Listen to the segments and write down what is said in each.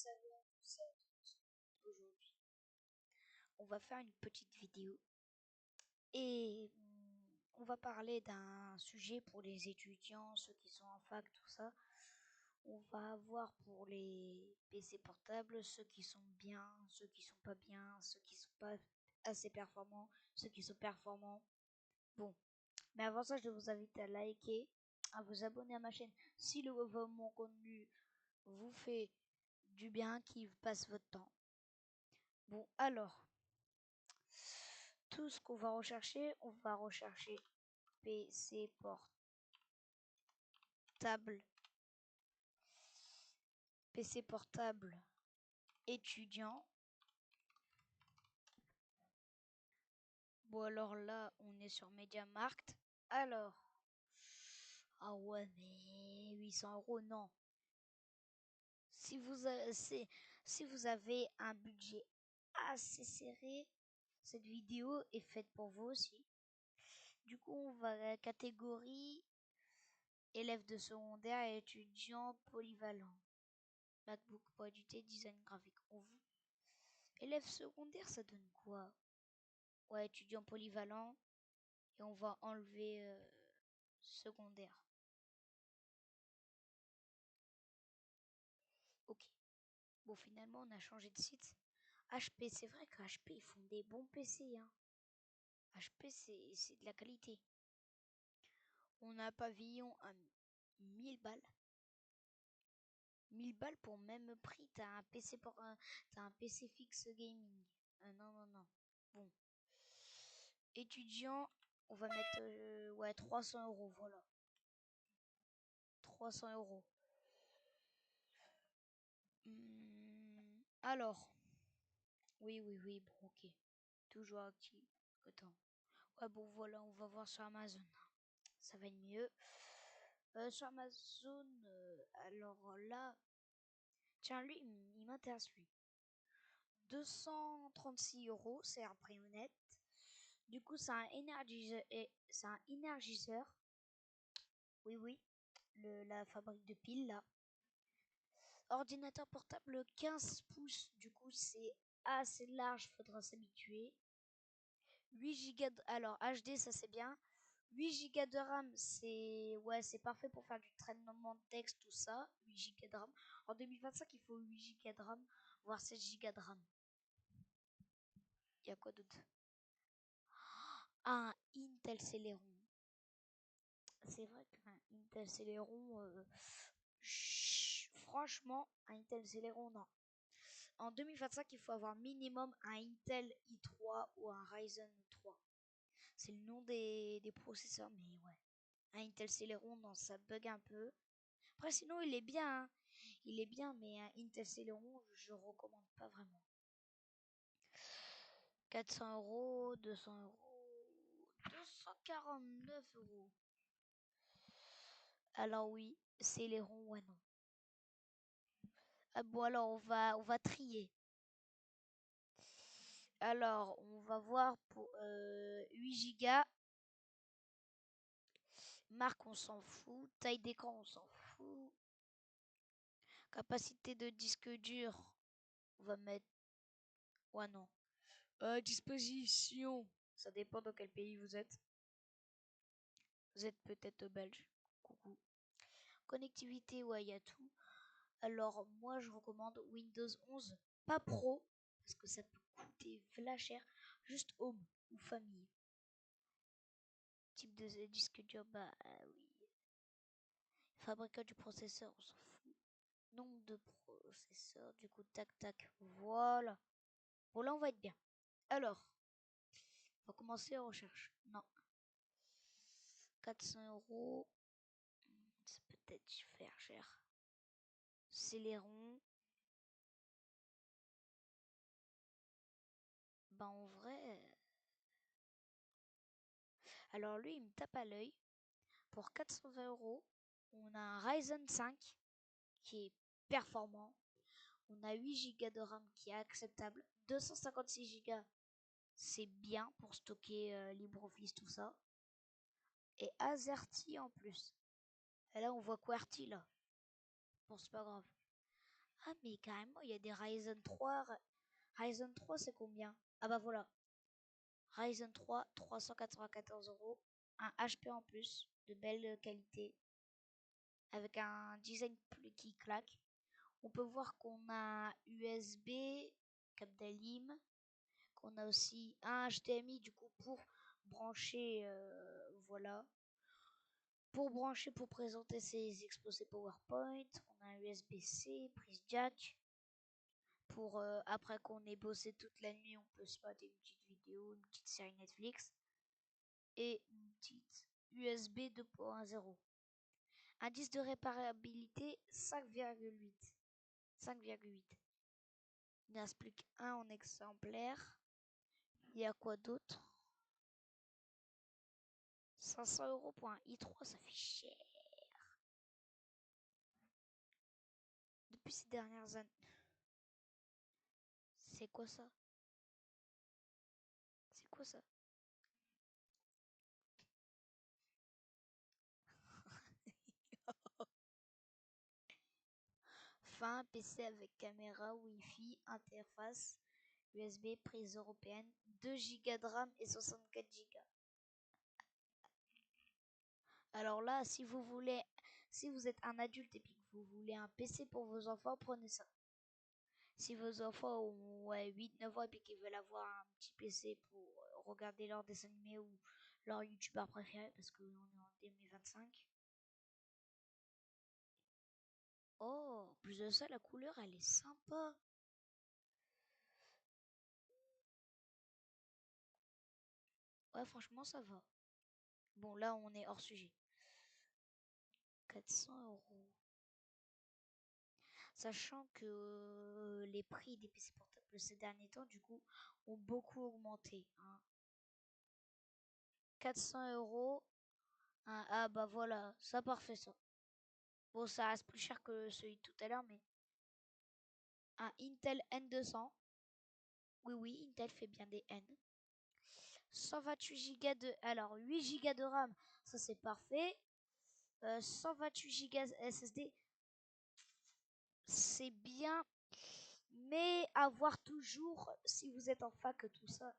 salut à tous et à toutes. Aujourd'hui, on va faire une petite vidéo et on va parler d'un sujet pour les étudiants, ceux qui sont en fac, tout ça. On va voir pour les PC portables, ceux qui sont bien, ceux qui sont pas bien, ceux qui sont pas assez performants, ceux qui sont performants. Bon, mais avant ça, je vous invite à liker, à vous abonner à ma chaîne si mon contenu vous fait du bien, qui passe votre temps. Bon, alors, tout ce qu'on va rechercher, on va rechercher PC portable étudiant. Bon, alors là, on est sur MediaMarkt. Alors, ah ouais, mais 800 €, non. Si vous avez un budget assez serré, cette vidéo est faite pour vous aussi. Du coup, on va à la catégorie élèves de secondaire et étudiants polyvalents. MacBook Pro édité, design graphique. Élèves secondaires, ça donne quoi? Ouais, étudiant polyvalent. Et on va enlever secondaire. Ok. Bon, finalement, on a changé de site. HP, c'est vrai que HP, ils font des bons PC. Hein. HP, c'est de la qualité. On a un pavillon à 1000 balles. 1000 balles pour même prix. T'as un PC fixe gaming. Non, non, non. Bon. Étudiant, on va mettre ouais, 300 €. Voilà. 300 €. Alors. Oui, oui, oui. Bon, ok. Toujours actif. Attends. Ouais, bon, voilà, on va voir sur Amazon. Ça va être mieux. Sur Amazon, alors là. Tiens, lui, il m'intéresse, lui. 236 €, c'est un prix honnête. Du coup, c'est un énergiseur. Oui, oui. La fabrique de piles, là. Ordinateur portable 15 pouces. Du coup, c'est assez large, faudra s'habituer. 8 Go alors HD, ça c'est bien. 8 Go de RAM, c'est parfait pour faire du traitement de texte, tout ça. 8 Go de RAM. En 2025, il faut 8 Go de RAM, voire 16 Go de RAM. Il y a quoi d'autre? Un Intel Celeron. C'est vrai qu'un Intel Celeron, franchement, un Intel Celeron, non. En 2025, il faut avoir minimum un Intel i3 ou un Ryzen 3. C'est le nom des processeurs, mais ouais. Un Intel Celeron, non, ça bug un peu. Après, sinon, il est bien. Hein. Il est bien, mais un Intel Celeron, je recommande pas vraiment. 400 €, 200 €, 249 €. Alors oui, Celeron, ouais, non. Ah bon, alors on va trier. Alors, on va voir pour 8 Go. Marque, on s'en fout. Taille d'écran, on s'en fout. Capacité de disque dur, on va mettre... Ouais, non. Disposition, ça dépend dans quel pays vous êtes. Vous êtes peut-être belge. Coucou. Connectivité, ouais, il y a tout. Alors, moi, je recommande Windows 11, pas Pro, parce que ça peut coûter v'là cher. Juste Home ou Famille. Type de disque dur, bah oui. Fabricant du processeur, on s'en fout. Nombre de processeurs, du coup, tac, tac, voilà. Bon, là, on va être bien. Alors, on va commencer en recherche. Non. 400 €. C'est peut-être faire cher. Celeron. Bah, en vrai. Alors, lui, il me tape à l'œil. Pour 420 €, on a un Ryzen 5 qui est performant. On a 8 Go de RAM qui est acceptable. 256 Go, c'est bien pour stocker LibreOffice, tout ça. Et AZERTY en plus. Et là, on voit QWERTY là. Bon, c'est pas grave. Ah, mais carrément, il y a des Ryzen 3. Ryzen 3, c'est combien? Ah bah voilà. Ryzen 3, 394 €. Un HP en plus, de belle qualité, avec un design qui claque. On peut voir qu'on a USB, câble d'Alim, qu'on a aussi un HDMI du coup pour brancher, voilà, pour brancher, pour présenter ses exposés PowerPoint. On a un USB-C, prise jack. Pour après qu'on ait bossé toute la nuit, on peut se mater une petite vidéo, une petite série Netflix. Et une petite USB 2.0. Indice de réparabilité 5,8. 5,8. Il n'y en a plus qu'un en exemplaire. Il y a quoi d'autre? 500 € pour un i3, ça fait cher. Depuis ces dernières années. C'est quoi ça? C'est quoi ça? Fin, PC avec caméra, Wi-Fi, interface, USB, prise européenne, 2 Go de RAM et 64 Go. Alors là, si vous êtes un adulte et puis que vous voulez un PC pour vos enfants, prenez ça. Si vos enfants ont 8-9 ans et puis qu'ils veulent avoir un petit PC pour regarder leurs dessins animés ou leur youtubeur préféré, parce qu'on est en 2025. Oh, en plus de ça, la couleur, elle est sympa. Ouais, franchement, ça va. Bon, là, on est hors sujet. 400 €. Sachant que les prix des PC portables ces derniers temps, du coup, ont beaucoup augmenté. Hein. 400 €. Ah bah voilà, ça parfait ça. Bon, ça reste plus cher que celui de tout à l'heure, mais un Intel N200. Oui, oui, Intel fait bien des N. 128 Go de... Alors, 8 Go de RAM, ça c'est parfait. 128 Go SSD, c'est bien. Mais avoir toujours, si vous êtes en fac, tout ça,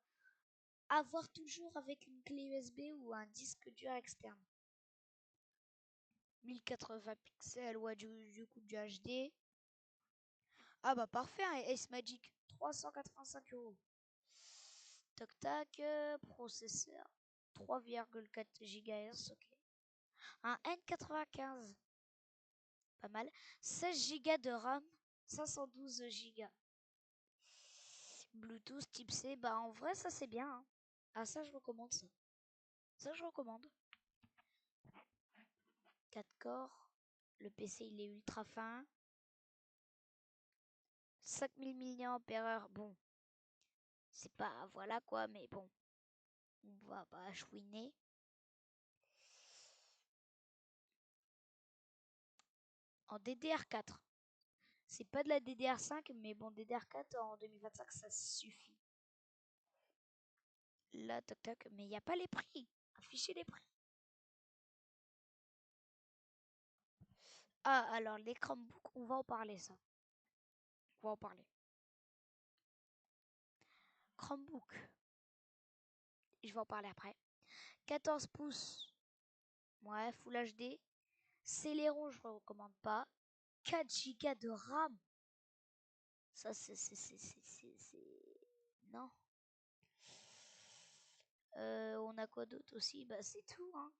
avoir toujours avec une clé USB ou un disque dur externe. 1080 pixels, ouais, du coup du HD. Ah bah parfait, un Ace Magic, 385 €. Tac tac, processeur 3,4 GHz, ok. Un N95, pas mal. 16 Go de RAM, 512 Go. Bluetooth type C, bah en vrai ça c'est bien. Hein. Ah ça je recommande ça. Ça je recommande. 4 corps, le PC il est ultra fin. 5000 mAh, bon, c'est pas, voilà quoi, mais bon, on va pas chouiner. En DDR4. C'est pas de la DDR5, mais bon, DDR4 en 2025, ça suffit. Là, toc toc, mais il n'y a pas les prix. Affichez les prix. Ah, alors les Chromebooks, on va en parler ça. On va en parler. Chromebook. Je vais en parler après. 14 pouces. Ouais, Full HD. Celeron, je ne recommande pas. 4 Go de RAM. Ça, c'est... Non. On a quoi d'autre aussi? Bah, c'est tout, hein.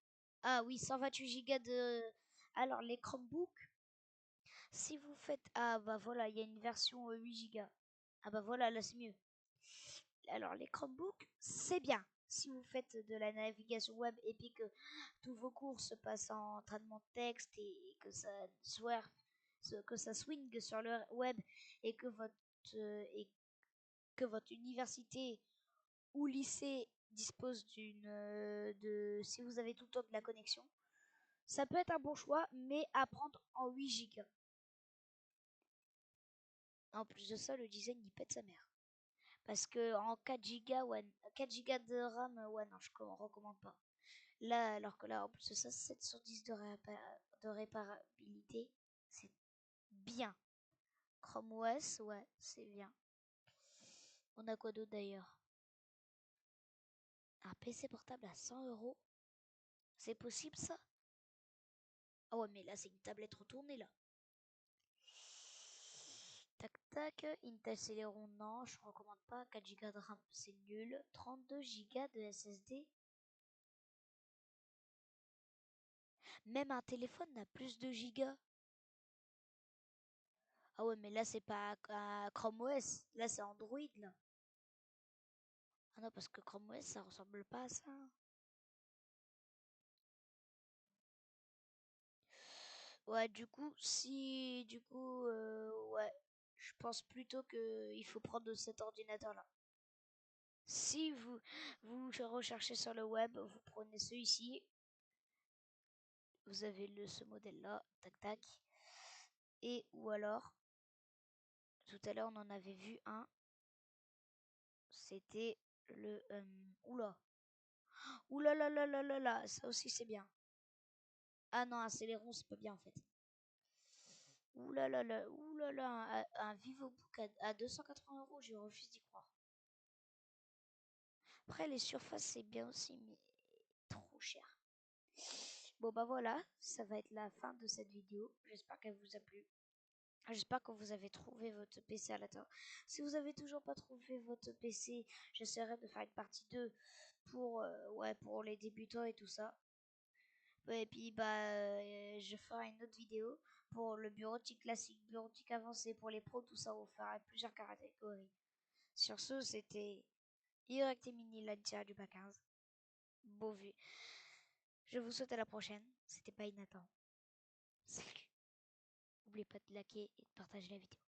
Ah oui, 128 Go de... Alors, les Chromebooks, si vous faites... Ah bah voilà, il y a une version 8 Go. Ah bah voilà, là c'est mieux. Alors, les Chromebooks, c'est bien. Si vous faites de la navigation web et puis que tous vos cours se passent en traitement de texte et que ça swing sur le web et que votre université ou lycée dispose si vous avez tout le temps de la connexion, ça peut être un bon choix, mais à prendre en 8 Go. En plus de ça, le design il pète sa mère. Parce que en 4 Go, ouais, 4 Go de RAM, ouais, non, je ne recommande pas. Là, alors que là, en plus de ça, 7 sur 10 de réparabilité, c'est bien. Chrome OS, ouais, c'est bien. On a quoi d'autre d'ailleurs? Un PC portable à 100 €. C'est possible ça? Ah ouais, mais là, c'est une tablette retournée là. Tac tac, Intel Celeron, non, je recommande pas. 4 Go de RAM, c'est nul. 32 Go de SSD. Même un téléphone n'a plus de gigas. Ah ouais, mais là, c'est pas Chrome OS. Là, c'est Android, là. Ah non, parce que Chrome OS, ça ressemble pas à ça. Ouais, du coup, ouais, je pense plutôt que il faut prendre cet ordinateur-là. Si vous recherchez sur le web, vous prenez celui-ci. Vous avez ce modèle-là, tac tac. Et ou alors, tout à l'heure, on en avait vu un. C'était le oula. Oula là là là là là, ça aussi c'est bien. Ah non, un Celeron, c'est pas bien en fait. Oula là là, oula là, un VivoBook à 280 €, je refuse d'y croire. Après, les surfaces, c'est bien aussi, mais trop cher. Bon, bah voilà, ça va être la fin de cette vidéo. J'espère qu'elle vous a plu. J'espère que vous avez trouvé votre PC à l'intérieur. Si vous avez toujours pas trouvé votre PC, j'essaierai de faire une partie 2 pour, ouais, pour les débutants et tout ça. Et puis, je ferai une autre vidéo pour le bureautique classique, bureautique avancé, pour les pros, tout ça. On fera plusieurs catégories. Sur ce, c'était Direct et Mini, la du bas 15. Beau vu. Je vous souhaite à la prochaine. C'était pas Nathan. Salut. N'oubliez pas de liker et de partager la vidéo.